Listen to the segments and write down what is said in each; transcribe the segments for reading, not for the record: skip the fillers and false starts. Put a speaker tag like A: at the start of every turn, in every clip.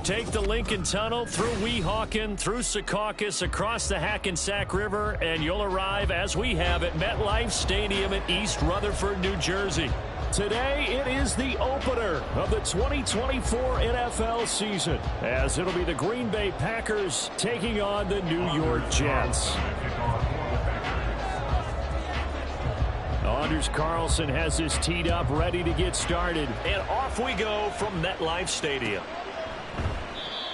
A: Take the Lincoln Tunnel through Weehawken, through Secaucus, across the Hackensack River, and you'll arrive, as we have, at MetLife Stadium in East Rutherford, New Jersey. Today, it is the opener of the 2024 NFL season, as it'll be the Green Bay Packers taking on the New York Jets. Anders Carlson has this teed up, ready to get started. And off we go from MetLife Stadium.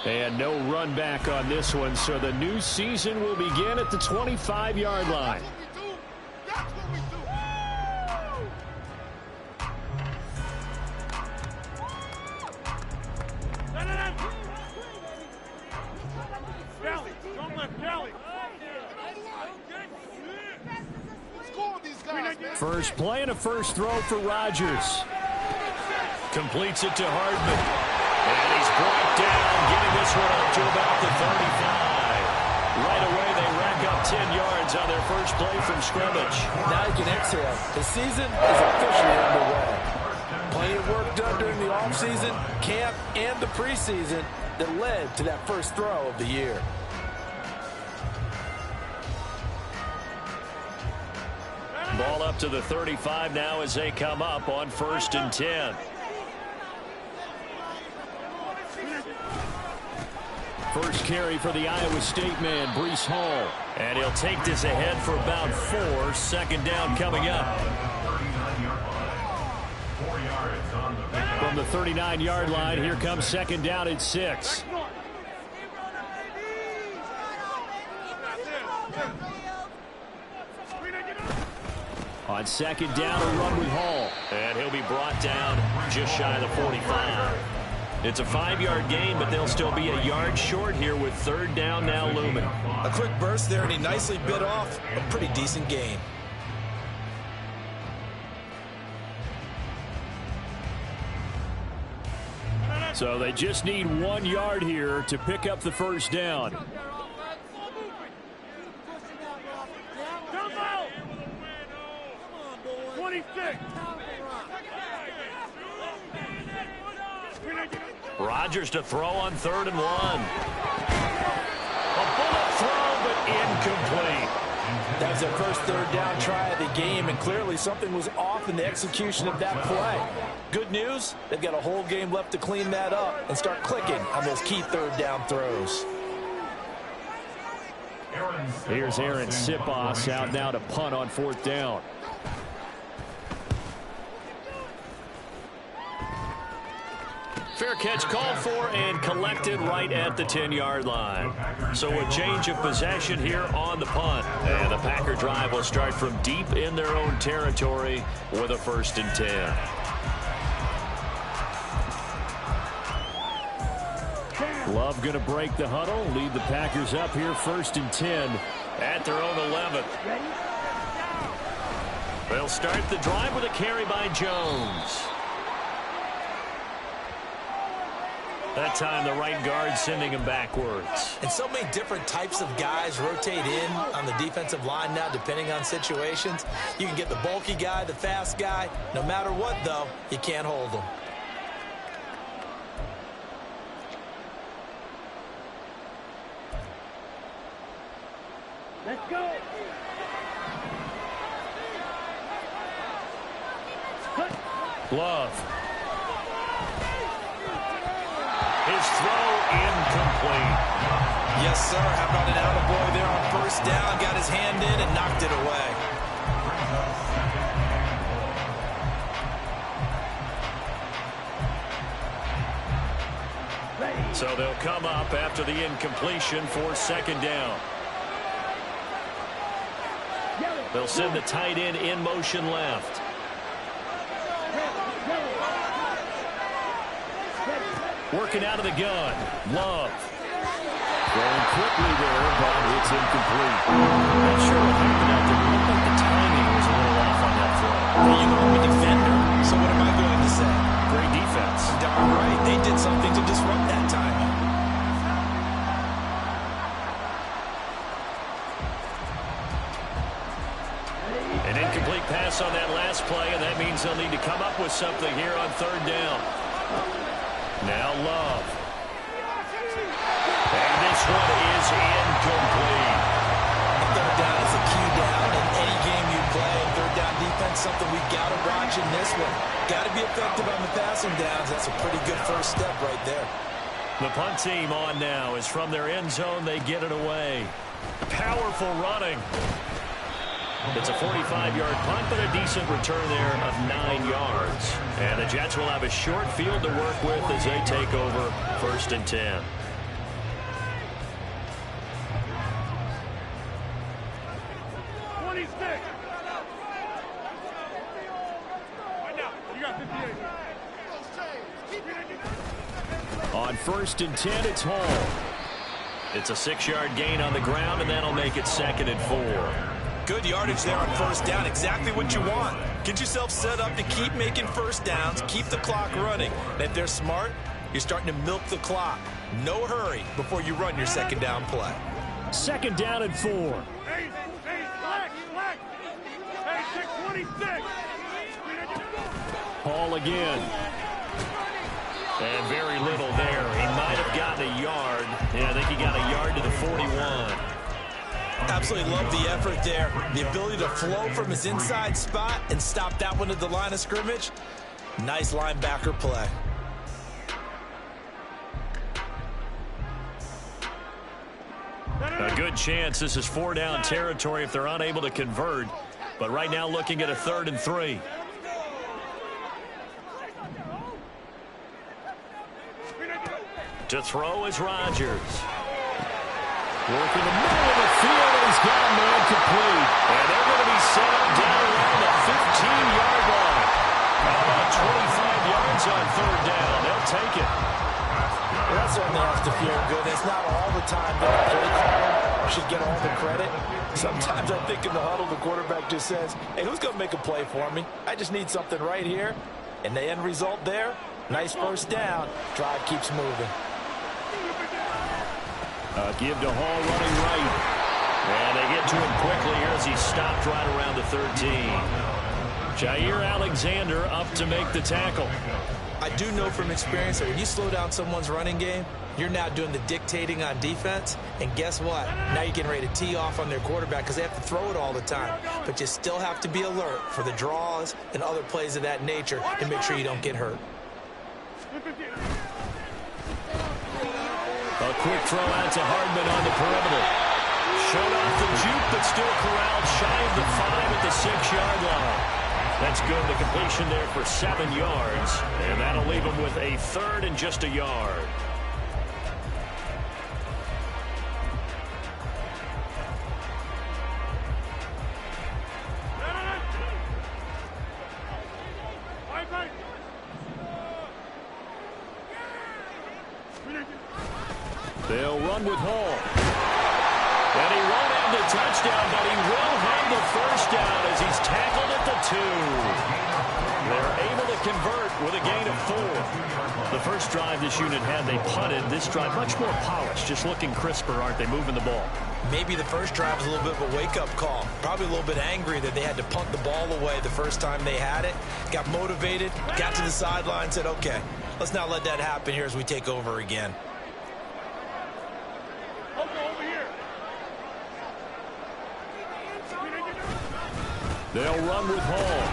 A: And no run back on this one, so the new season will begin at the 25-yard line. First play and a first throw for Rodgers. Completes it to Hardman. And he's brought down, getting this one up to about the 35. Right away, they rack up 10 yards on their first play from scrimmage.
B: Now you can exhale. The season is officially underway. Plenty of work done during the offseason, camp, and the preseason that led to that first throw of the year.
A: Ball up to the 35 now as they come up on 1st and 10. First carry for the Iowa State man, Breece Hall. And he'll take this ahead for about 4. Second down coming up. From the 39-yard line, here comes second down at 6. On second down, a run with Hall. And he'll be brought down just shy of the 45. It's a 5-yard gain, but they'll still be a yard short here with third down now looming.
C: A quick burst there, and he nicely bit off a pretty decent gain.
A: So they just need 1 yard here to pick up the first down. Rodgers to throw on 3rd and 1. A bullet throw, but incomplete.
B: That was their first third down try of the game, and clearly something was off in the execution of that play. Good news, they've got a whole game left to clean that up and start clicking on those key third down throws.
A: Here's Aaron Sipos out now to punt on 4th down. Fair catch called for and collected right at the 10-yard line. So a change of possession here on the punt. And the Packer drive will start from deep in their own territory with a 1st and 10. Love going to break the huddle, lead the Packers up here 1st and 10 at their own 11. They'll start the drive with a carry by Jones. That time the right guard sending him backwards.
C: And so many different types of guys rotate in on the defensive line now depending on situations. You can get the bulky guy, the fast guy. No matter what, though, you can't hold them.
D: Let's go.
A: Love. His throw incomplete.
C: Yes, sir. How about an attaboy there on 1st down? Got his hand in and knocked it away.
A: So they'll come up after the incompletion for 2nd down. They'll send the tight end in motion left. Working out of the gun. Love. Going quickly there, but it's incomplete. Not sure what happened out there. It looked like the timing was a little off on that throw.
C: You know, I'm a defender, so what am I going to say?
A: Great defense.
C: Darn right. They did something to disrupt that timing.
A: An incomplete pass on that last play, and that means they'll need to come up with something here on 3rd down. Now Love. this one is incomplete.
C: Third down is a key down in any game you play. Third down defense, something we got to watch in this one. Got to be effective on the passing downs. That's a pretty good first step right there.
A: The punt team on now is from their end zone. They get it away. Powerful running. It's a 45-yard punt, but a decent return there of 9 yards. And the Jets will have a short field to work with as they take over 1st and 10. On 1st and 10, it's Hall. It's a 6-yard gain on the ground, and that'll make it 2nd and 4.
C: Good yardage there on first down. Exactly what you want. Get yourself set up to keep making first downs, keep the clock running. And if they're smart, you're starting to milk the clock. No hurry before you run your second down play.
A: 2nd down and 4. Hall again. And very little there. He might have gotten a yard. Yeah, I think he got a yard to the 41.
C: Absolutely love the effort there. The ability to flow from his inside spot and stop that one at the line of scrimmage. Nice linebacker play.
A: A good chance this is 4-down territory if they're unable to convert. But right now looking at a 3rd and 3. To throw is Rodgers. Working the middle of the field, and he's got a man complete. And they're going to be set up down around the 15-yard line. About 25 yards on 3rd down. They'll take it.
B: Well, that certainly has to feel good. It's not all the time that the play caller should get all the credit. Sometimes I think in the huddle, the quarterback just says, hey, who's going to make a play for me? I just need something right here. And the end result there, nice first down. Drive keeps moving.
A: Give to Hall running right. And they get to him quickly here as he stopped right around the 13. Jair Alexander up to make the tackle.
C: I do know from experience that when you slow down someone's running game, you're now doing the dictating on defense. And guess what? Now you're getting ready to tee off on their quarterback because they have to throw it all the time. But you still have to be alert for the draws and other plays of that nature to make sure you don't get hurt.
A: A quick throw out to Hardman on the perimeter. Showed off the juke, but still corralled shy of the 5 at the 6-yard line. That's good. The completion there for 7 yards. And that'll leave him with a 3rd and just a yard. They'll run with Hall. And he won't have the touchdown, but he will have the first down as he's tackled at the 2. They're able to convert with a gain of 4. The first drive this unit had, they punted. This drive, much more polished, just looking crisper, aren't they, moving the ball?
C: Maybe the first drive was a little bit of a wake-up call. Probably a little bit angry that they had to punt the ball away the first time they had it. Got motivated, got to the sideline, said, okay, let's not let that happen here as we take over again.
A: They'll run with Hall.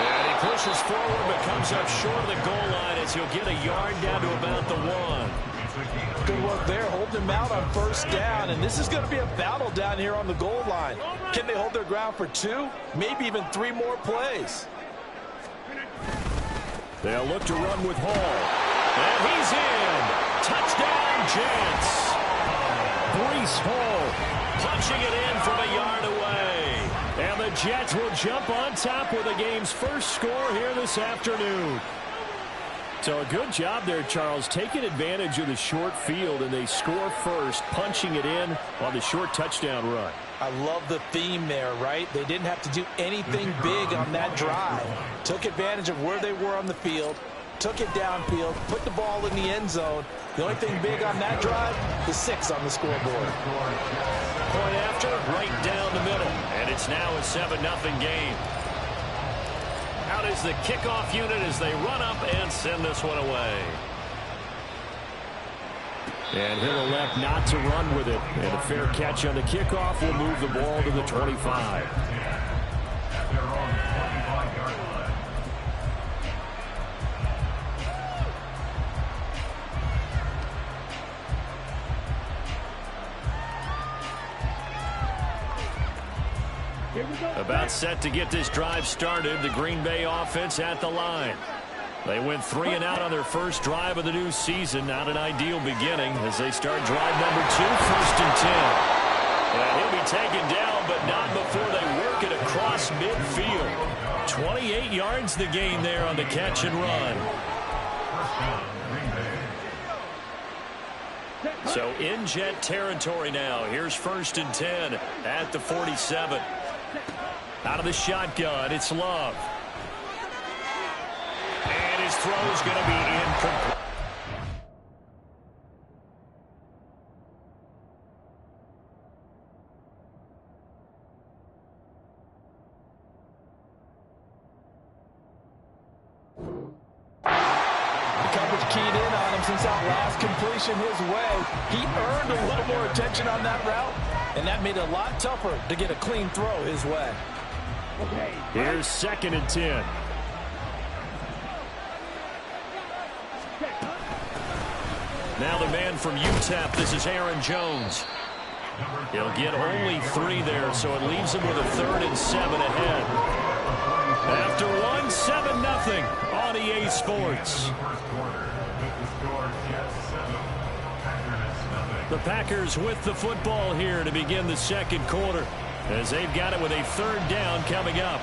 A: And he pushes forward but comes up short of the goal line as he'll get a yard down to about the 1.
B: Good work there, holding him out on first down. And this is going to be a battle down here on the goal line. Can they hold their ground for 2, maybe even 3 more plays?
A: They'll look to run with Hall. And he's in. Touchdown, Jets. Breece Hall punching it in from a yard away. And the Jets will jump on top with the game's first score here this afternoon. So a good job there, Charles, taking advantage of the short field, and they score first, punching it in on the short touchdown run.
B: I love the theme there, right? They didn't have to do anything big on that drive. Took advantage of where they were on the field, took it downfield, put the ball in the end zone. The only thing big on that drive, the 6 on the scoreboard.
A: Point after, right down the middle. And it's now a 7-0 game. Out is the kickoff unit as they run up and send this one away. And he'll elect not to run with it. And a fair catch on the kickoff will move the ball to the 25. About set to get this drive started. The Green Bay offense at the line. They went 3 and out on their first drive of the new season. Not an ideal beginning as they start drive number 2, 1st and 10. And he'll be taken down, but not before they work it across midfield. 28 yards the gain there on the catch and run. So in Jet territory now. Here's 1st and 10 at the 47. Out of the shotgun, it's Love. And his throw is going to be incomplete.
B: The coverage keyed in on him since that last completion his way. He earned a little more attention on that route, and that made it a lot tougher to get a clean throw his way.
A: Here's 2nd and 10. Now the man from UTEP, this is Aaron Jones. He'll get only 3 there, so it leaves him with a 3rd and 7 ahead. After 1, 7-0 on EA Sports. The Packers with the football here to begin the 2nd quarter, as they've got it with a 3rd down coming up.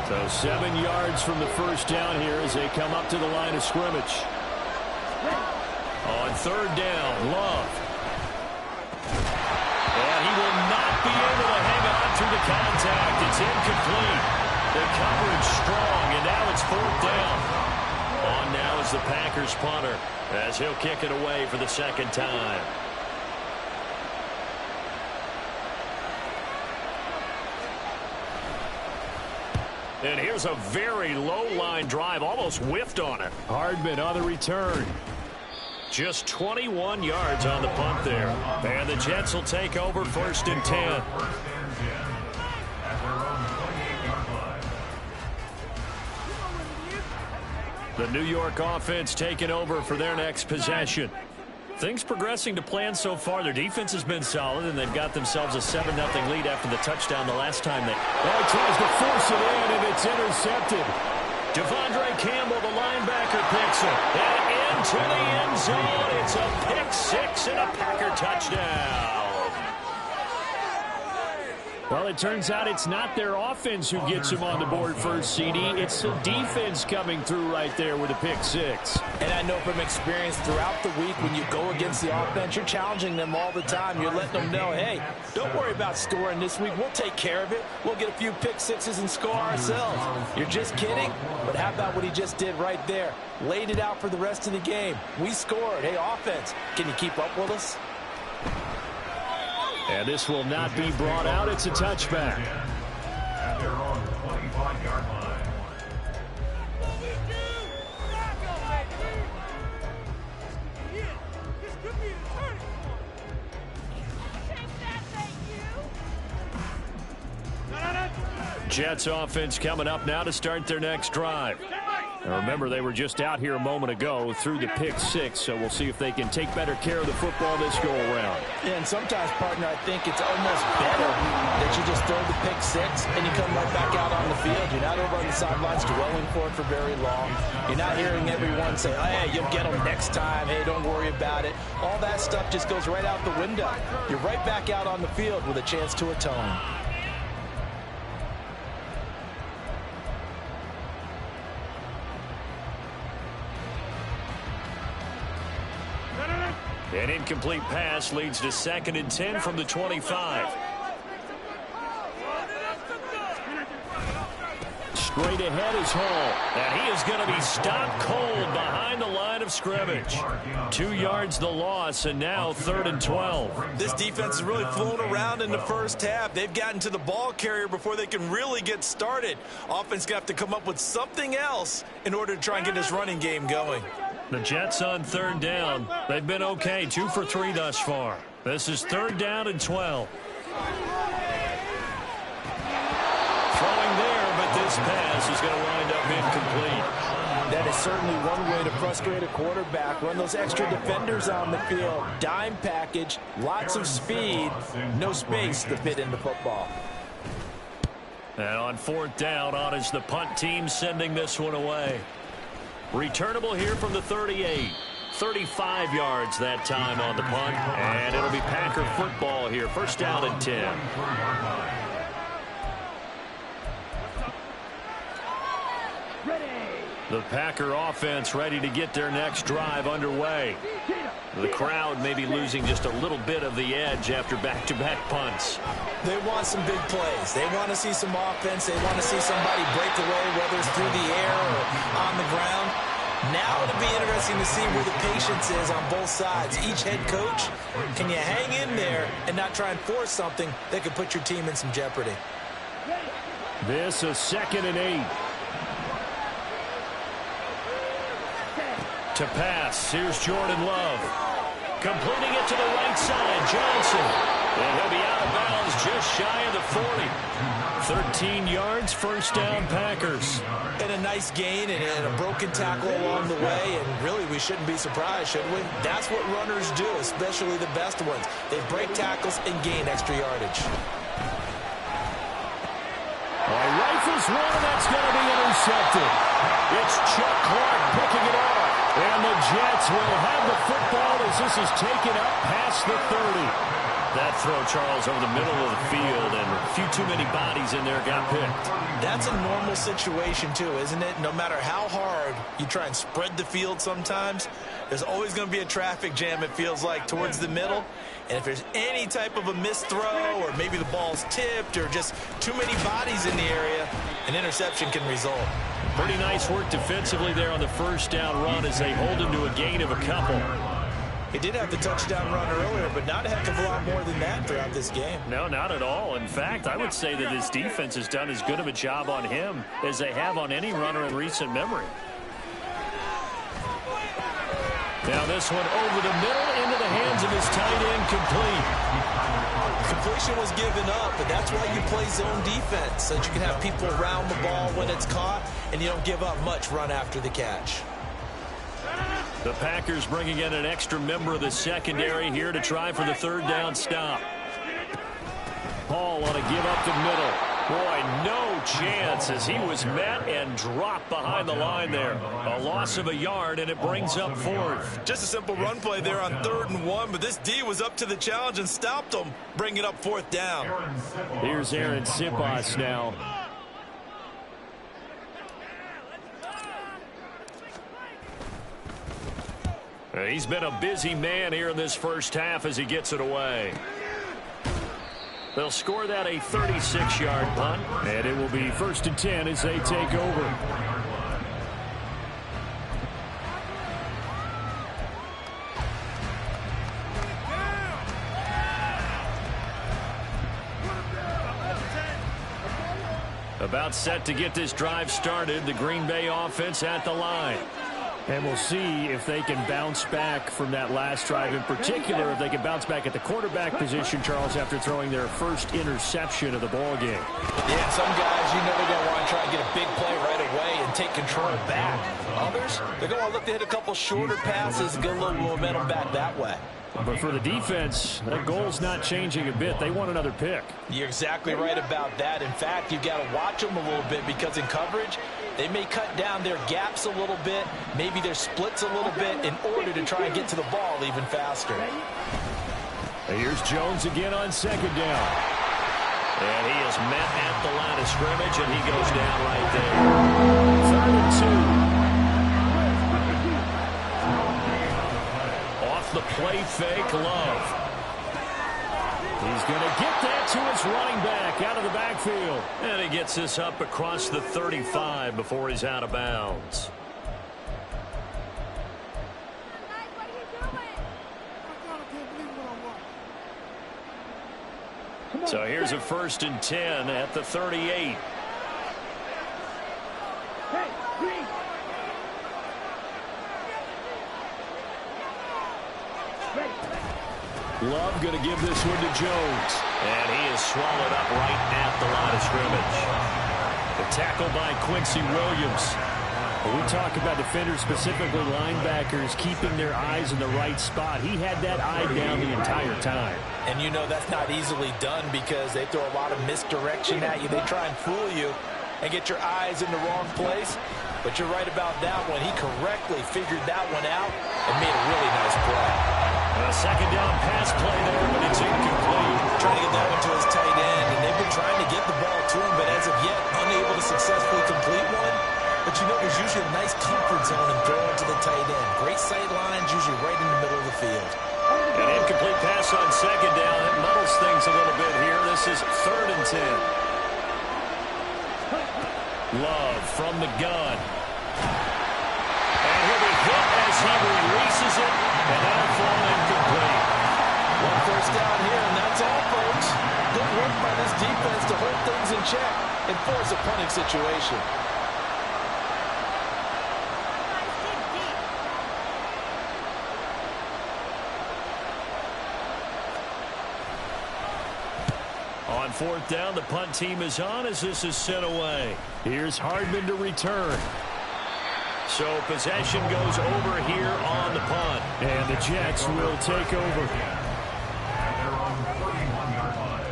A: So 7 yards from the 1st down here as they come up to the line of scrimmage. On 3rd down, Love. And he will not be able to hang on through the contact. It's incomplete. The coverage strong, and now it's 4th down. On now is the Packers punter as he'll kick it away for the 2nd time. And here's a very low-line drive, almost whiffed on it. Hardman on the return. Just 21 yards on the punt there. And the Jets will take over 1st and 10. The New York offense taking over for their next possession. Things progressing to plan so far. Their defense has been solid, and they've got themselves a 7-0 lead after the touchdown the last time they...
D: Well, he tries to force it in, and it's intercepted.
A: Devondre Campbell, the linebacker, picks it. And into the end zone. It's a pick 6 and a Packer touchdown.
D: Well, it turns out it's not their offense who gets him on the board first, CD. It's the defense coming through right there with a pick 6.
B: And I know from experience throughout the week when you go against the offense, you're challenging them all the time. You're letting them know, hey, don't worry about scoring this week. We'll take care of it. We'll get a few pick 6s and score ourselves. You're just kidding? But how about what he just did right there? Laid it out for the rest of the game. We scored. Hey, offense, can you keep up with us?
D: And this will not be brought out. It's a touchback.
E: At their own 25-yard line.
A: Jets offense coming up now to start their next drive. Now remember, they were just out here a moment ago through the pick 6, so we'll see if they can take better care of the football this go-around.
B: Yeah, and sometimes, partner, I think it's almost better that you just throw the pick 6 and you come right back out on the field. You're not over on the sidelines dwelling for it for very long. You're not hearing everyone say, oh, hey, you'll get them next time. Hey, don't worry about it. All that stuff just goes right out the window. You're right back out on the field with a chance to atone.
A: An incomplete pass leads to 2nd and 10 from the 25.
D: Straight ahead is Hall.
A: And he is going to be stopped cold behind the line of scrimmage. 2 yards the loss, and now 3rd and 12.
C: This defense has really flown around in the first half. They've gotten to the ball carrier before they can really get started. Offense going to have to come up with something else in order to try and get this running game going.
A: The Jets on third down. They've been okay, 2 for 3 thus far. This is 3rd down and 12. Throwing there, but this pass is going to wind up incomplete.
B: That is certainly one way to frustrate a quarterback. Run those extra defenders on the field. Dime package, lots of speed, no space to fit in the football.
A: And on 4th down, on is the punt team sending this one away. Returnable here from the 38. 35 yards that time on the punt. And it'll be Packer football here. 1st down and 10. The Packer offense ready to get their next drive underway. The crowd may be losing just a little bit of the edge after back-to-back punts.
C: They want some big plays. They want to see some offense. They want to see somebody break away, whether it's through the air or on the ground. Now it'll be interesting to see where the patience is on both sides. Each head coach, can you hang in there and not try and force something that could put your team in some jeopardy?
D: This is 2nd and 8.
A: To pass, here's Jordan Love. Completing it to the right side, Johnson. And he'll be out of bounds just shy of the 40. 13 yards, 1st down Packers.
C: And a nice gain and a broken tackle along the way, and really we shouldn't be surprised, should we? That's what runners do, especially the best ones. They break tackles and gain extra yardage.
A: Rifles one, and that's going to be intercepted. It's Chuck Clark picking it off. And the Jets will have the football as this is taken up past the 30. That throw, Charles, over the middle of the field, and a few too many bodies in there got picked.
C: That's a normal situation, too, isn't it? No matter how hard you try and spread the field sometimes, there's always going to be a traffic jam, it feels like, towards the middle. And if there's any type of a missed throw, or maybe the ball's tipped, or just too many bodies in the area, an interception can result.
A: Pretty nice work defensively there on the 1st down run as they hold him to a gain of a couple.
C: He did have the touchdown run earlier, but not a heck of a lot more than that throughout this game.
A: No, not at all. In fact, I would say that his defense has done as good of a job on him as they have on any runner in recent memory. Now this one over the middle into the hands of his tight end, complete.
C: Completion was given up, but that's why you play zone defense, so that you can have people around the ball when it's caught, and you don't give up much run after the catch.
A: The Packers bringing in an extra member of the secondary here to try for the 3rd down stop. Paul on a give up the middle. Boy, no chance as he was met and dropped behind the line there. A loss of a yard, and it brings up 4th.
C: Just a simple run play there on 3rd and 1, but this D was up to the challenge and stopped him, bringing up 4th down.
D: Here's Aaron Sipas now.
A: He's been a busy man here in this 1st half as he gets it away. They'll score that a 36-yard punt.
D: And it will be 1st and 10 as they take over.
A: About set to get this drive started. The Green Bay offense at the line.
D: And we'll see if they can bounce back from that last drive, in particular if they can bounce back at the quarterback position, Charles, after throwing their first interception of the ball game.
B: Yeah, some guys, you know they're going to want to try and get a big play right away and take control back. Others, they're going to look to hit a couple shorter passes and get a little momentum back that way.
D: But for the defense, that goal's not changing a bit. They want another pick.
B: You're exactly right about that. In fact, you've got to watch them a little bit because in coverage, they may cut down their gaps a little bit, maybe their splits a little bit in order to try and get to the ball even faster.
D: Here's Jones again on 2nd down.
A: And he is met at the line of scrimmage, and he goes down right there.
D: 3rd and 2.
A: The play fake, Love.
D: He's going to get that to his running back out of the backfield.
A: And he gets this up across the 35 before he's out of bounds. So here's a 1st and 10 at the 38. Love going to give this one to Jones. And he is swallowed up right at the line of scrimmage. The tackle by Quincy Williams. When we talk about defenders, specifically linebackers, keeping their eyes in the right spot, he had that eye down the entire time.
B: And you know that's not easily done because they throw a lot of misdirection at you. They try and fool you and get your eyes in the wrong place. But you're right about that one. He correctly figured that one out and made a really nice play.
A: A second down pass play there, but it's incomplete.
B: Trying to get that one to his tight end, and they've been trying to get the ball to him, but as of yet, unable to successfully complete one. But you know, there's usually a nice comfort zone in throwing to the tight end. Great sight lines, usually right in the middle of the field.
A: An incomplete pass on second down. It muddles things a little bit here. This is 3rd and 10. Love from the gun. And he'll be hit as he releases it, and that'll fall incomplete.
B: One first down here, and that's all, folks. Good work by this defense to hold things in check and force a punting situation.
A: On 4th down, the punt team is on as this is sent away. Here's Hardman to return. So possession goes over here on the punt. And the Jets will take over.
E: And they're on the 31-yard line.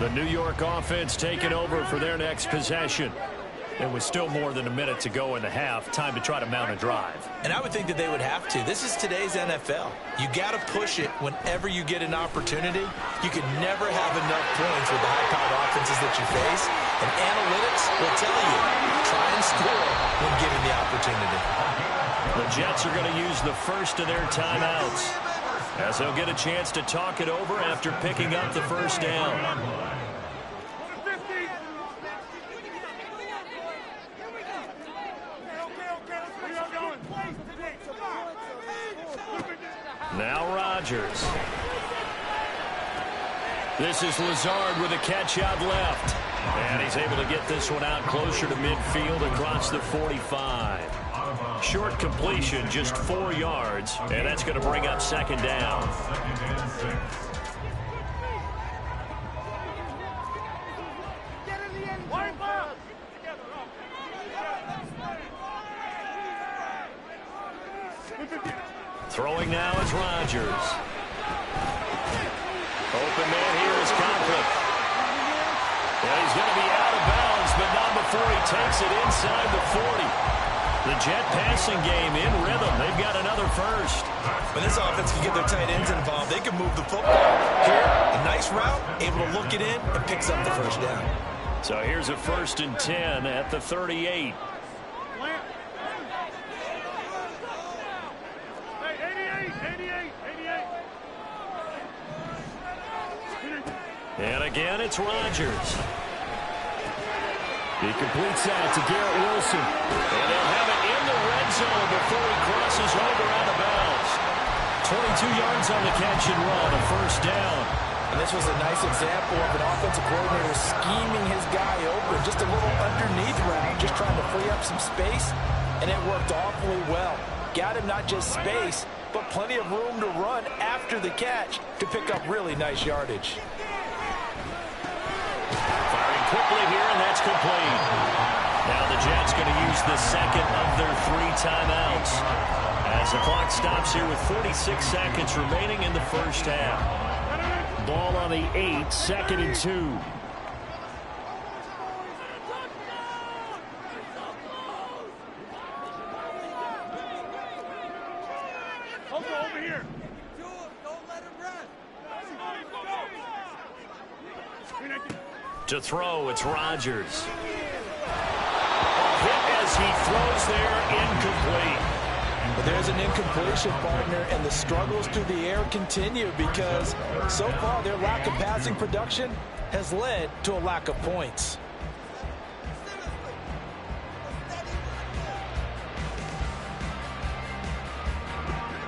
A: The New York offense taking over for their next possession. There was still more than a minute to go in the half. Time to try to mount a drive.
B: And I would think that they would have to. This is today's NFL. You got to push it whenever you get an opportunity. You can never have enough points with the high-powered offenses that you face. And analytics will tell you, try and score when given the opportunity.
A: The Jets are going to use the first of their timeouts, as they'll get a chance to talk it over after picking up the first down. Now Rodgers. This is Lazard with a catch out left. And he's able to get this one out closer to midfield across the 45. Short completion, just 4 yards, and that's going to bring up second down. Throwing now is Rodgers. Open man here is Conklin. And he's going to be out of bounds, but not before he takes it inside the 40. The Jet passing game in rhythm. They've got another first.
B: When this offense can get their tight ends involved, they can move the football. Here, a nice route, able to look it in, and picks up the first down.
A: So here's a 1st and 10 at the 38. And again, it's Rodgers. He completes that to Garrett Wilson. And they'll have it in the red zone before he crosses over out of bounds. 22 yards on the catch and run, a first down.
B: And this was a nice example of an offensive coordinator scheming his guy open. Just a little underneath route, just trying to free up some space. And it worked awfully well. Got him not just space, but plenty of room to run after the catch to pick up really nice yardage.
A: Firing quickly here, and that's complete. Now the Jets going to use the second of their 3 timeouts as the clock stops here with 46 seconds remaining in the first half. Ball on the 8, 2nd and 2.
E: Over here.
F: Don't let him rest.
A: To throw, it's Rodgers. Hit as he throws there, incomplete.
B: But there's an incompletion, partner, and the struggles through the air continue because so far their lack of passing production has led to a lack of points.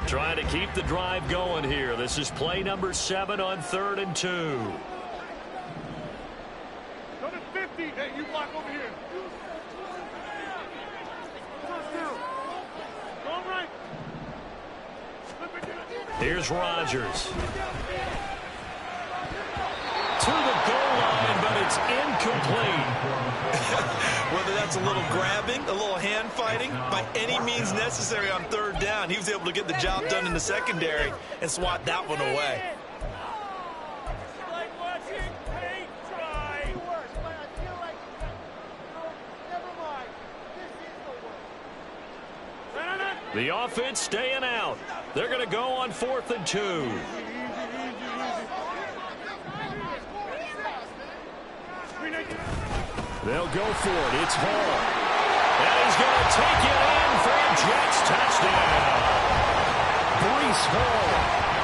A: Trying to keep the drive going here. This is play number 7 on 3rd and 2.
E: Go to 50. Hey, you block over here. Go right.
A: Here's Rodgers. To the goal line, but it's incomplete.
C: Whether that's a little grabbing, a little hand fighting, by any means necessary on 3rd down, he was able to get the job done in the secondary and swat that one away.
F: Like watching paint dry. Never mind. This is the worst.
A: The offense staying out. They're going to go on 4th and 2. They'll go for it. It's Hall. And he's going to take it in for a Jets touchdown. Breece Hall,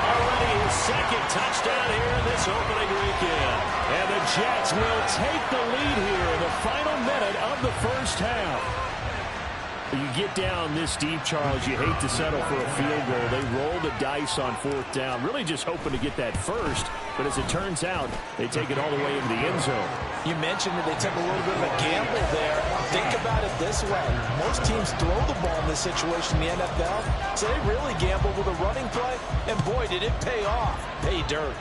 A: already his 2nd touchdown here in this opening weekend. And the Jets will take the lead here in the final minute of the first half. You get down this deep, Charles, you hate to settle for a field goal. They roll the dice on 4th down, really just hoping to get that first. But as it turns out, they take it all the way into the end zone.
B: You mentioned that they took a little bit of a gamble there. Think about it this way. Most teams throw the ball in this situation in the NFL, so they really gambled with a running play, and boy, did it pay off. Pay dirt.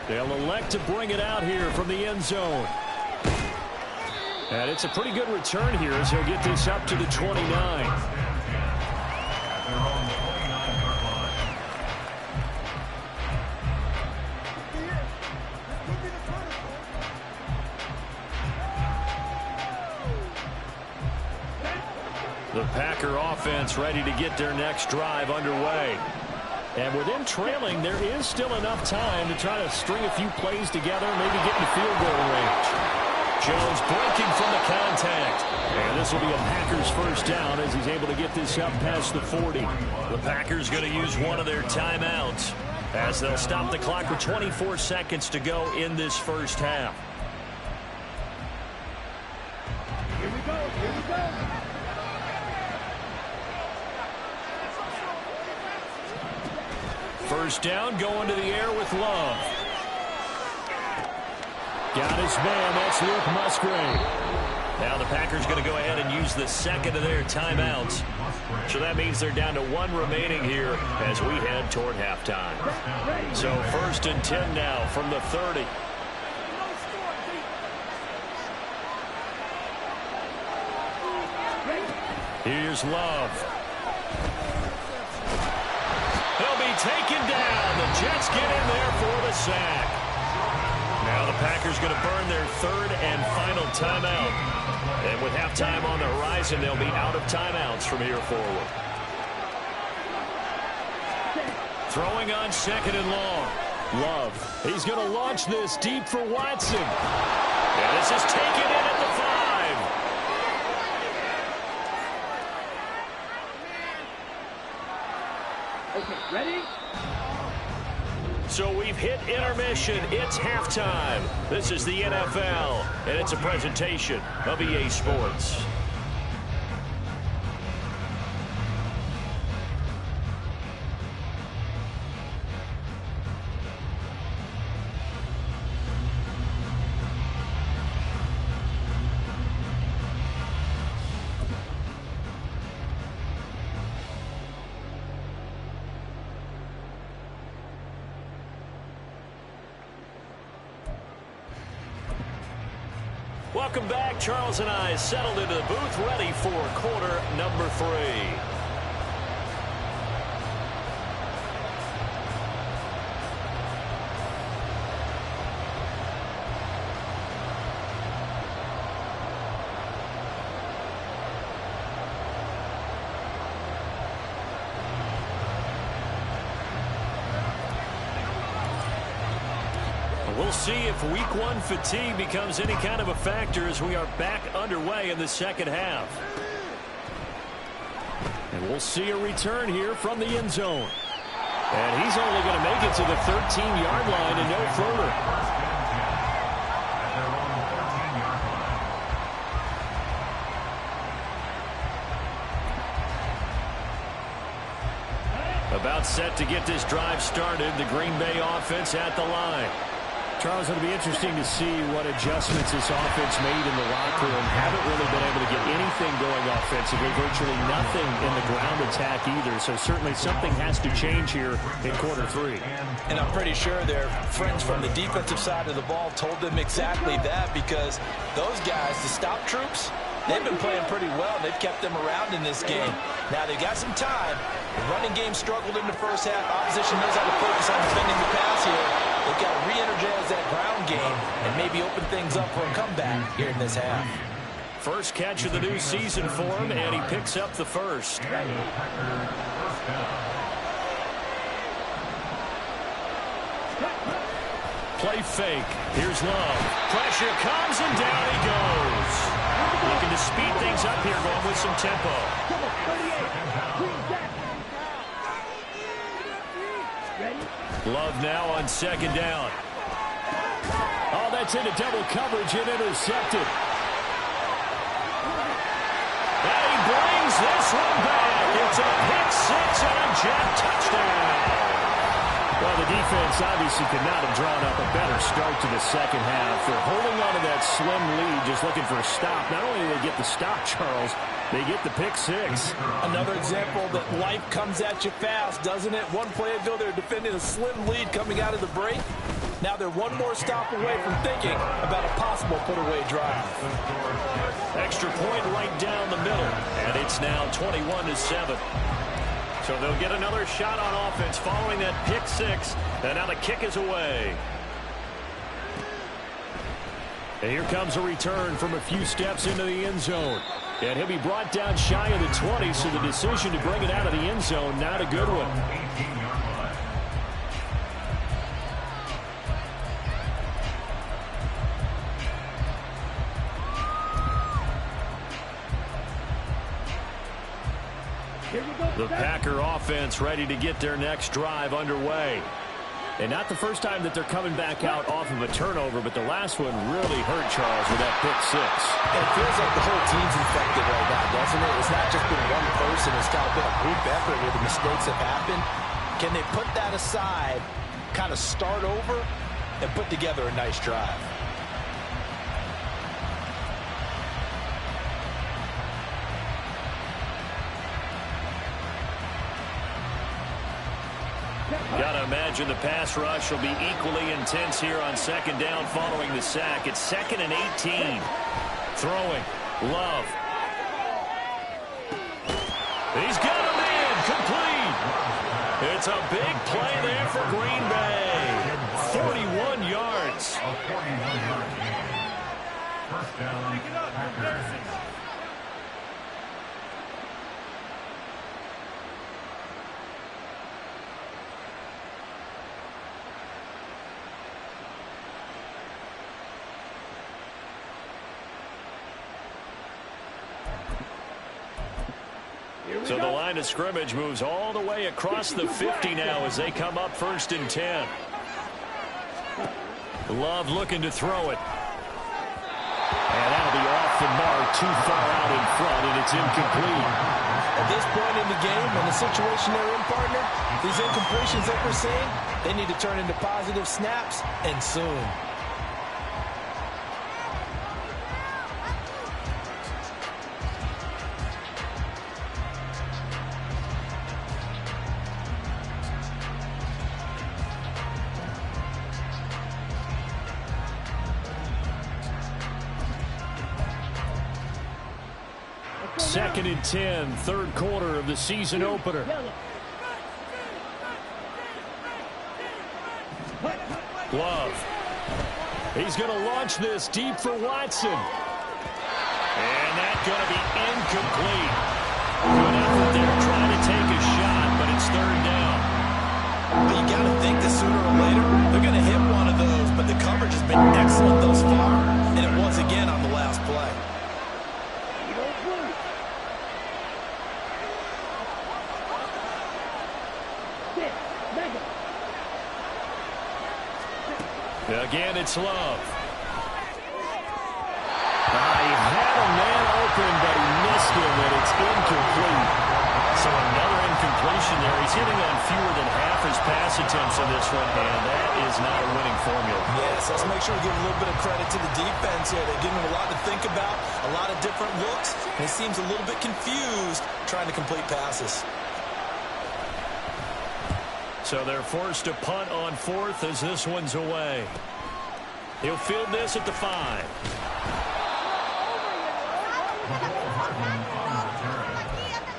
A: They'll elect to bring it out here from the end zone. And it's a pretty good return here as he'll get this up to the 29. The Packer offense ready to get their next drive underway. And with them trailing, there is still enough time to try to string a few plays together, maybe get in the field goal range. Jones breaking from the contact. And this will be a Packers first down as he's able to get this up past the 40. The Packers going to use one of their timeouts as they'll stop the clock with 24 seconds to go in this first half.
F: Here we go. Here we go.
A: First down, going to the air with Love. Got his man, that's Luke Musgrave. Now the Packers going to go ahead and use the 2nd of their timeouts. So that means they're down to 1 remaining here as we head toward halftime. So 1st and 10 now from the 30. Here's Love. He'll be taken down. The Jets get in there for the sack. Now the Packers going to burn their 3rd and final timeout. And with halftime on the horizon, they'll be out of timeouts from here forward. Throwing on 2nd and long. Love. He's going to launch this deep for Watson. And this is taken in at the 5.
F: Okay, ready?
A: So we've hit intermission. It's halftime. This is the NFL, and it's a presentation of EA Sports. Welcome back. Charles and I settled into the booth, ready for quarter number 3. We'll see if week 1 fatigue becomes any kind of a factor as we are back underway in the second half. And we'll see a return here from the end zone. And he's only going to make it to the 13-yard line and no further. About set to get this drive started. The Green Bay offense at the line.
D: Charles, it'll be interesting to see what adjustments this offense made in the locker room. Haven't really been able to get anything going offensively. Virtually nothing in the ground attack either. So certainly something has to change here in quarter 3.
B: And I'm pretty sure their friends from the defensive side of the ball told them exactly that, because those guys, the stop troops, they've been playing pretty well. They've kept them around in this game. Now they've got some time. The running game struggled in the first half. Opposition knows how to focus on defending the pass here. They've got to re-energize that ground game and maybe open things up for a comeback here in this half.
A: First catch of the new season for him, and he picks up the first. Play fake. Here's Love. Pressure comes, and down he goes. Looking to speed things up here, going with some tempo. Love now on second down. Oh, that's into double coverage and intercepted. And he brings this one back. It's a pick six on Jet. Touchdown. Well, the defense obviously could not have drawn up a better start to the second half. They're holding on to that slim lead, just looking for a stop. Not only do they get the stop, Charles, they get the pick six.
B: Another example that life comes at you fast, doesn't it? One play ago, they're defending a slim lead coming out of the break. Now they're one more stop away from thinking about a possible put-away drive.
A: Extra point right down the middle, and it's now 21-7. So they'll get another shot on offense following that pick six, and now the kick is away. And here comes a return from a few steps into the end zone. And he'll be brought down shy of the 20, so the decision to bring it out of the end zone, not a good one. The Packer offense ready to get their next drive underway. And not the first time that they're coming back out off of a turnover, but the last one really hurt Charles with that pick six.
B: And it feels like the whole team's infected right now, doesn't it? It's not just been one person. It's kind of been a group effort where the mistakes have happened. Can they put that aside, kind of start over, and put together a nice drive?
A: Gotta imagine the pass rush will be equally intense here on second down following the sack. It's 2nd and 18. Throwing. Love. He's got him in. Complete. It's a big play there for Green Bay. 41 yards.
E: First down.
A: So the line of scrimmage moves all the way across the 50 now as they come up 1st and 10. Love looking to throw it. And that'll be off the mark, too far out in front, and it's incomplete.
B: At this point in the game, and the situation they're in, partner, these incompletions that we're seeing, they need to turn into positive snaps, and soon.
A: Second and 10, third quarter of the season opener. Love. He's going to launch this deep for Watson. And that's going to be incomplete. Good effort there trying to take a shot, but it's 3rd down.
B: But you got to think that sooner or later, they're going to hit one of those, but the coverage has been excellent thus far, and it was again on the last play.
A: Again, it's Love. He had a man open, but he missed him, and it's incomplete. So another completion there. He's hitting on fewer than half his pass attempts in this one, and that is not a winning formula.
B: Yes, let's make sure we give a little bit of credit to the defense here. They give him a lot to think about, a lot of different looks, and he seems a little bit confused trying to complete passes.
A: So they're forced to punt on fourth as this one's away. He'll field this at the 5.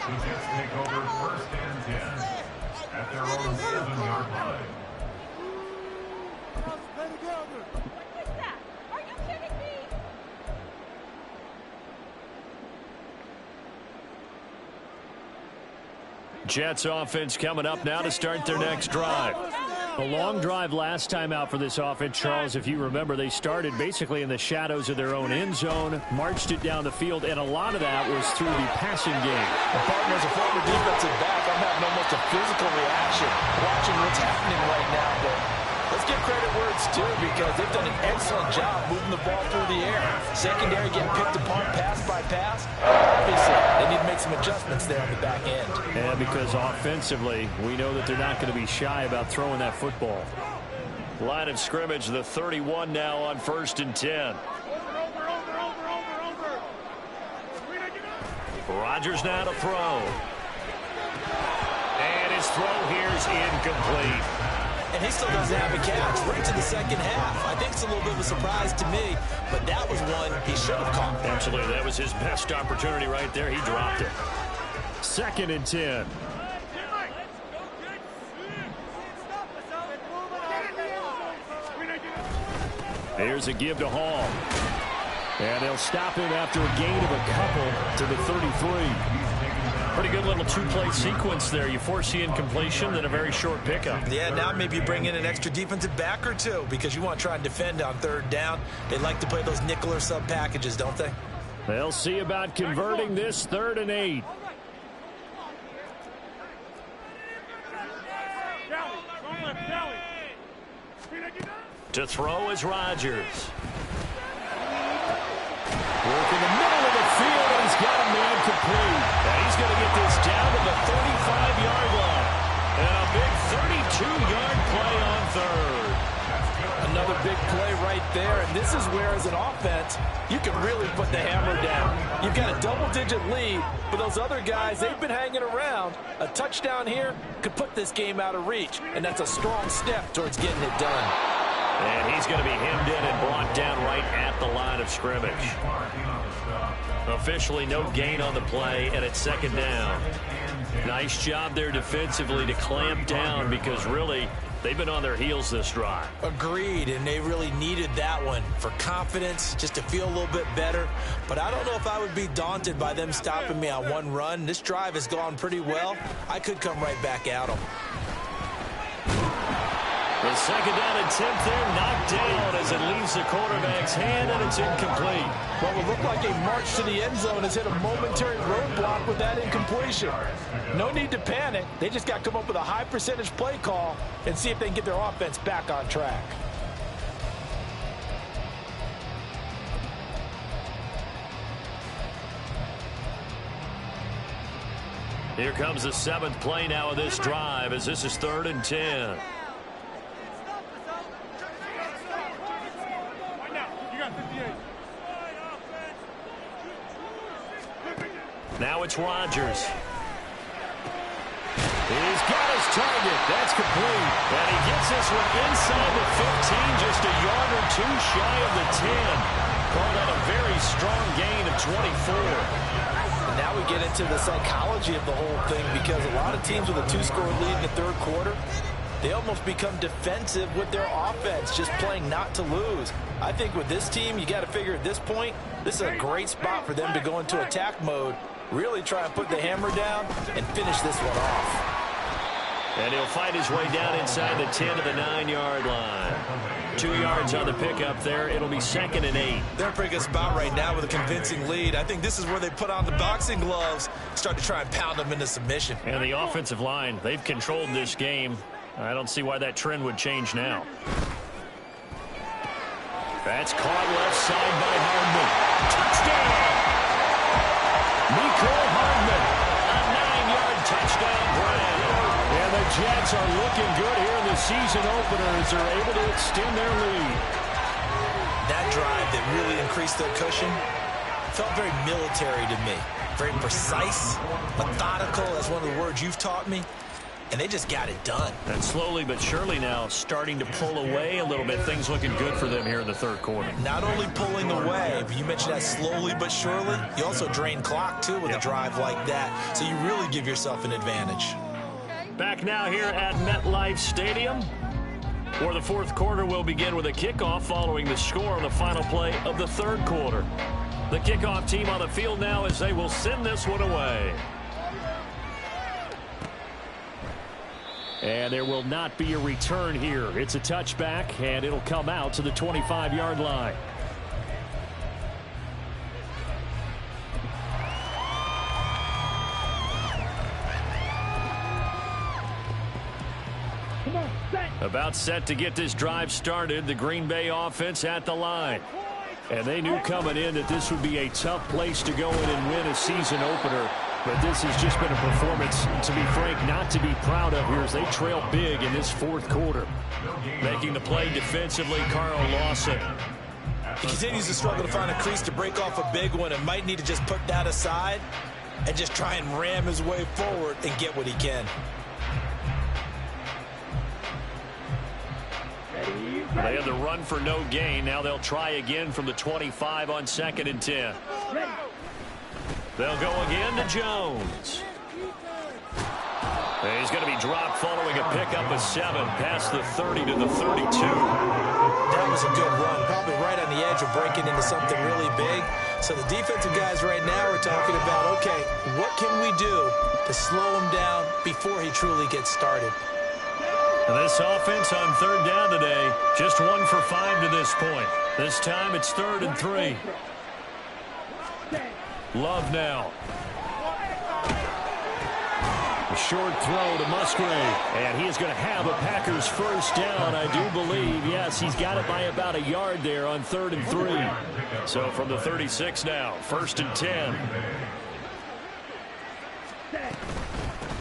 E: The Jets take over 1st and 10 at their own 7-yard line.
F: What is that? Are you kidding me?
A: Jets offense coming up now to start their next drive. A long drive last time out for this offense, Charles. If you remember, they started basically in the shadows of their own end zone, marched it down the field, and a lot of that was through the passing game.
B: Partner, as a former defensive back, I'm having almost a physical reaction watching what's happening right now. But let's give credit where it's due because they've done an excellent job moving the ball through the air. Secondary getting picked apart pass by pass. Obviously, they need to make some adjustments there on the back end.
A: And because offensively, we know that they're not going to be shy about throwing that football. Line of scrimmage, the 31 now on 1st and 10. Rodgers now to throw. And his throw here is incomplete.
B: And he still doesn't have a catch right to the second half. I think it's a little bit of a surprise to me, but that was one he should have caught.
A: Absolutely, that was his best opportunity right there. He dropped it. 2nd and 10. Here's a give to Hall. And they'll stop him after a gain of a couple to the 33. Pretty good little two-play sequence there. You force the incompletion, then a very short pickup.
B: Yeah, now maybe you bring in an extra defensive back or two because you want to try and defend on 3rd down. They like to play those nickel or sub packages, don't they?
A: They'll see about converting this 3rd and 8. To throw is Rodgers. Work in the middle of the field, and he's got a man complete. And he's going to get this down to the 35-yard line. And a big 32-yard play on 3rd.
B: Another big play right there, and this is where, as an offense, you can really put the hammer down. You've got a double-digit lead, but those other guys, they've been hanging around. A touchdown here could put this game out of reach, and that's a strong step towards getting it done.
A: And he's going to be hemmed in and brought down right at the line of scrimmage. Officially no gain on the play, and it's 2nd down. Nice job there defensively to clamp down because really they've been on their heels this drive.
B: Agreed, and they really needed that one for confidence, just to feel a little bit better. But I don't know if I would be daunted by them stopping me on one run. This drive has gone pretty well. I could come right back at them.
A: The 2nd down attempt there knocked down as it leaves the quarterback's hand, and it's incomplete.
B: What would look like a march to the end zone has hit a momentary roadblock with that incompletion. No need to panic. They just got to come up with a high percentage play call and see if they can get their offense back on track.
A: Here comes the 7th play now of this drive as this is 3rd and 10. Now it's Rodgers. He's got his target. That's complete. And he gets this one inside the 15, just a yard or two shy of the 10. Called out a very strong gain of 24.
B: And now we get into the psychology of the whole thing because a lot of teams with a 2-score lead in the 3rd quarter, they almost become defensive with their offense, just playing not to lose. I think with this team, you got to figure at this point, this is a great spot for them to go into attack mode, really try and put the hammer down and finish this one off.
A: And he'll fight his way down inside the 10 to the 9-yard line. 2 yards on the pickup there. It'll be 2nd and 8.
B: They're in a pretty good spot right now with a convincing lead. I think this is where they put on the boxing gloves, start to try and pound them into submission.
A: And the offensive line, they've controlled this game. I don't see why that trend would change now. That's caught left side by Hardman. Touchdown! Mecole Hardman, a 9-yard touchdown grab. Jets are looking good here in the season opener as they're able to extend their lead.
B: That drive that really increased their cushion felt very military to me. Very precise, methodical. That's one of the words you've taught me. And they just got it done.
A: And slowly but surely now starting to pull away a little bit. Things looking good for them here in the third quarter.
B: Not only pulling away, but you mentioned that slowly but surely. You also drain clock, too, with a drive like that. So you really give yourself an advantage.
A: Back now here at MetLife Stadium, where the fourth quarter will begin with a kickoff following the score on the final play of the third quarter. The kickoff team on the field now as they will send this one away. And there will not be a return here. It's a touchback, and it'll come out to the 25-yard line. About set to get this drive started. The Green Bay offense at the line. And they knew coming in that this would be a tough place to go in and win a season opener. But this has just been a performance, to be frank, not to be proud of here as they trail big in this fourth quarter. Making the play defensively, Carl Lawson.
B: He continues to struggle to find a crease to break off a big one and might need to just put that aside and just try and ram his way forward and get what he can.
A: They had the run for no gain. Now they'll try again from the 25 on 2nd and 10. They'll go again to Jones. He's going to be dropped following a pickup of 7 past the 30 to the 32.
B: That was a good run, probably right on the edge of breaking into something really big. So the defensive guys right now are talking about, okay, what can we do to slow him down before he truly gets started?
A: This offense on third down today, just 1 for 5 to this point. This time it's 3rd and 3. Love now. A short throw to Musgrave. And he is going to have a Packers first down, I do believe. Yes, he's got it by about a yard there on 3rd and 3. So from the 36 now, 1st and 10.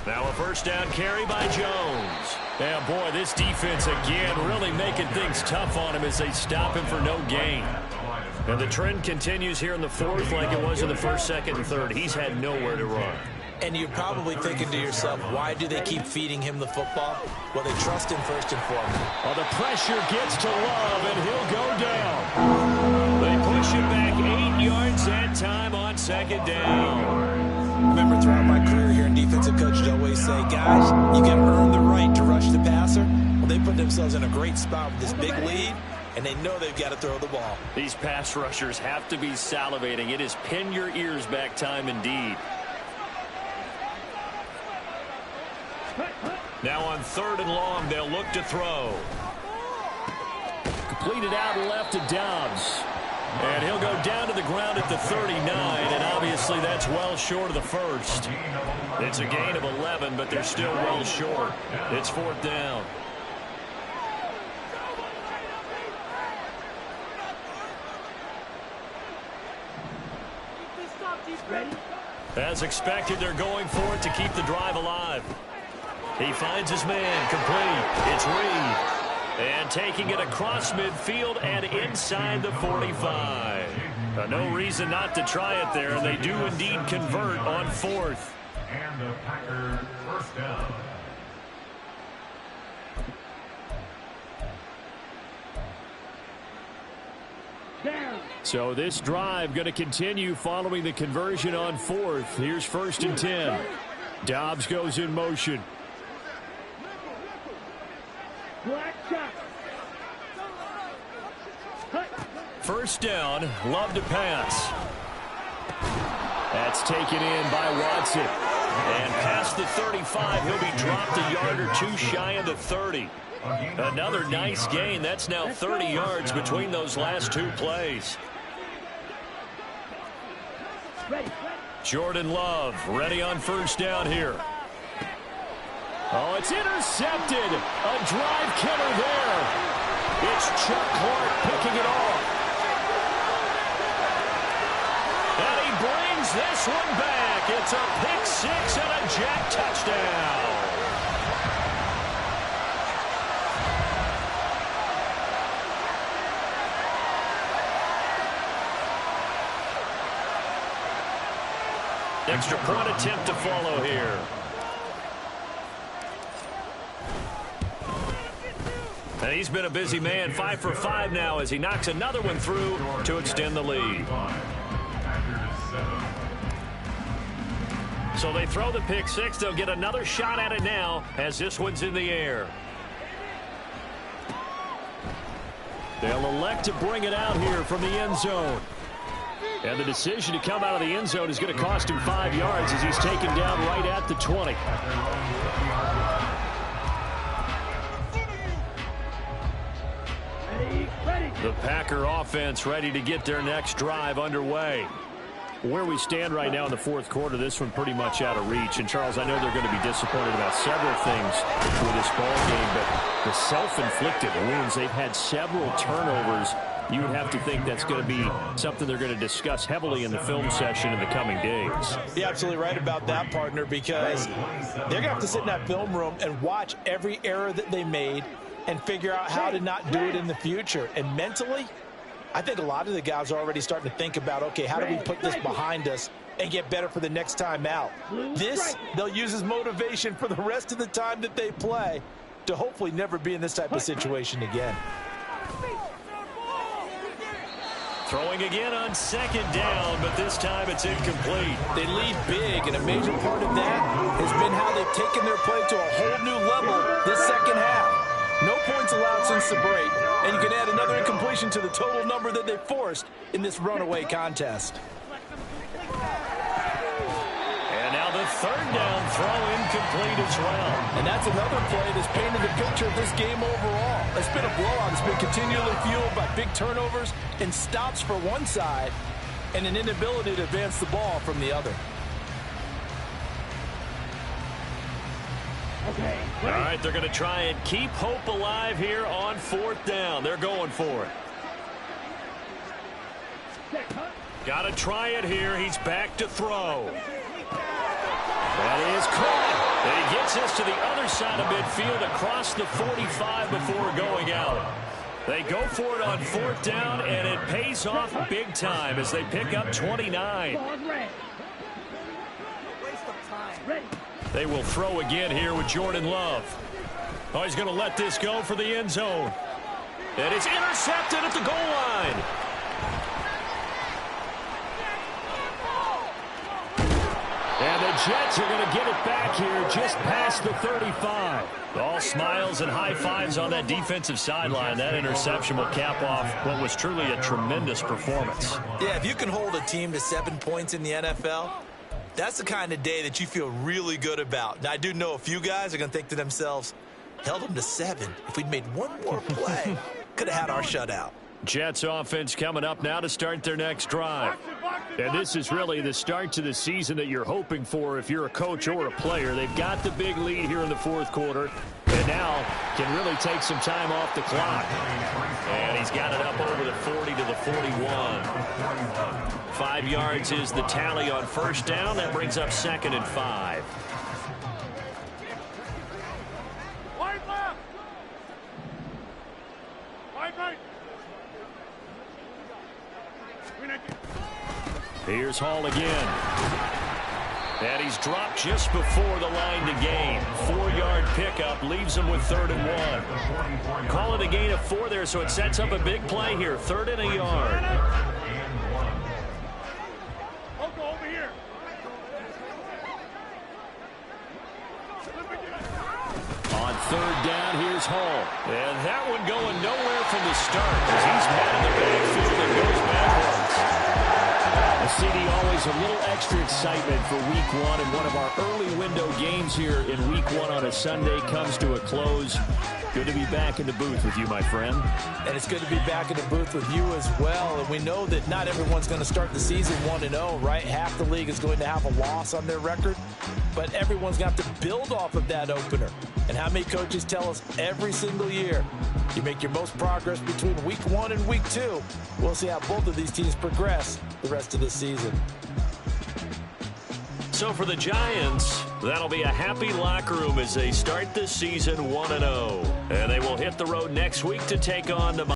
A: Now a first down carry by Jones. Yeah, boy, this defense again really making things tough on him as they stop him for no gain. And the trend continues here in the fourth like it was in the first, second, and third. He's had nowhere to run.
B: And you're probably thinking to yourself, why do they keep feeding him the football? Well, they trust him first and foremost.
A: Well, the pressure gets to Love, and he'll go down. They push him back 8 yards that time on 2nd down.
B: Remember, throughout my career here in defensive coaches always say, guys, you can earn the right to rush the passer. Well, they put themselves in a great spot with this big lead, and they know they've got to throw the ball.
A: These pass rushers have to be salivating. It is pin your ears back time indeed. Now on 3rd and long, they'll look to throw. Completed out left to Dobbs. And he'll go down to the ground at the 39, and obviously that's well short of the first. It's a gain of 11, but they're still well short. It's 4th down. As expected, they're going for it to keep the drive alive. He finds his man, complete. It's Reed. And taking it across midfield and inside the 45. No reason not to try it there, and they do indeed convert on 4th.
E: And the Packers first down.
A: So this drive going to continue following the conversion on 4th. Here's 1st and 10. Dobbs goes in motion. First down, Love to pass. That's taken in by Watson. And past the 35, he'll be dropped a yard or two shy of the 30. Another nice gain. That's now 30 yards between those last 2 plays. Jordan Love ready on first down here. Oh, it's intercepted. A drive killer there. It's Chuck Clark picking it off. And he brings this one back. It's a pick 6 and a Jack touchdown. Extra point attempt to follow here. And he's been a busy man, 5 for 5 now as he knocks another one through to extend the lead. So they throw the pick six. They'll get another shot at it now as this one's in the air. They'll elect to bring it out here from the end zone. And the decision to come out of the end zone is going to cost him 5 yards as he's taken down right at the 20. The Packer offense ready to get their next drive underway. Where we stand right now in the fourth quarter, this one pretty much out of reach. And, Charles, I know they're going to be disappointed about several things with this ball game, but the self-inflicted wounds, they've had several turnovers. You would have to think that's going to be something they're going to discuss heavily in the film session in the coming days.
B: You're absolutely right about that, partner, because they're going to have to sit in that film room and watch every error that they made and figure out how to not do it in the future. And mentally, I think a lot of the guys are already starting to think about, okay, how do we put this behind us and get better for the next time out? This, they'll use as motivation for the rest of the time that they play to hopefully never be in this type of situation again.
A: Throwing again on second down, but this time it's incomplete.
B: They lead big, and a major part of that has been how they've taken their play to a whole new level this second half. No points allowed since the break, and you can add another incompletion to the total number that they forced in this runaway contest.
A: And now the third down throw incomplete as well.
B: And that's another play that's painted the picture of this game overall. It's been a blowout. It's been continually fueled by big turnovers and stops for one side and an inability to advance the ball from the other.
A: Okay. All right, they're going to try and keep hope alive here on fourth down. They're going for it. Got to try it here. He's back to throw. That is caught. And he gets this to the other side of midfield across the 45 before going out. They go for it on fourth down, and it pays off big time as they pick up 29. They will throw again here with Jordan Love. Oh, he's going to let this go for the end zone. And it's intercepted at the goal line. And the Jets are going to get it back here just past the 35. All smiles and high fives on that defensive sideline. That interception will cap off what was truly a tremendous performance.
C: Yeah, if you can hold a team to 7 points in the NFL, that's the kind of day that you feel really good about. Now, I do know a few guys are going to think to themselves, held them to 7. If we'd made one more play, could have had our shutout.
A: Jets offense coming up now to start their next drive. And this is really the start to the season that you're hoping for if you're a coach or a player. They've got the big lead here in the fourth quarter and now can really take some time off the clock. And he's got it up over the 40 to the 41. 5 yards is the tally on first down. That brings up 2nd and 5. Here's Hall again. And he's dropped just before the line to gain. 4-yard pickup leaves him with 3rd and 1. Call it a gain of 4 there, so it sets up a big play here. 3rd and a yard. On 3rd down, here's Hall. And that one going nowhere from the start as he's met in the backfield and goes backwards. CD, always a little extra excitement for week 1, and one of our early window games here in week 1 on a Sunday comes to a close. Good to be back in the booth with you, my friend.
B: And it's good to be back in the booth with you as well. And we know that not everyone's going to start the season 1-0, right? Half the league is going to have a loss on their record, but everyone's got to build off of that opener. And how many coaches tell us every single year, you make your most progress between week 1 and week 2. We'll see how both of these teams progress the rest of the season.
A: So for the Giants, that'll be a happy locker room as they start this season 1-0. And they will hit the road next week to take on the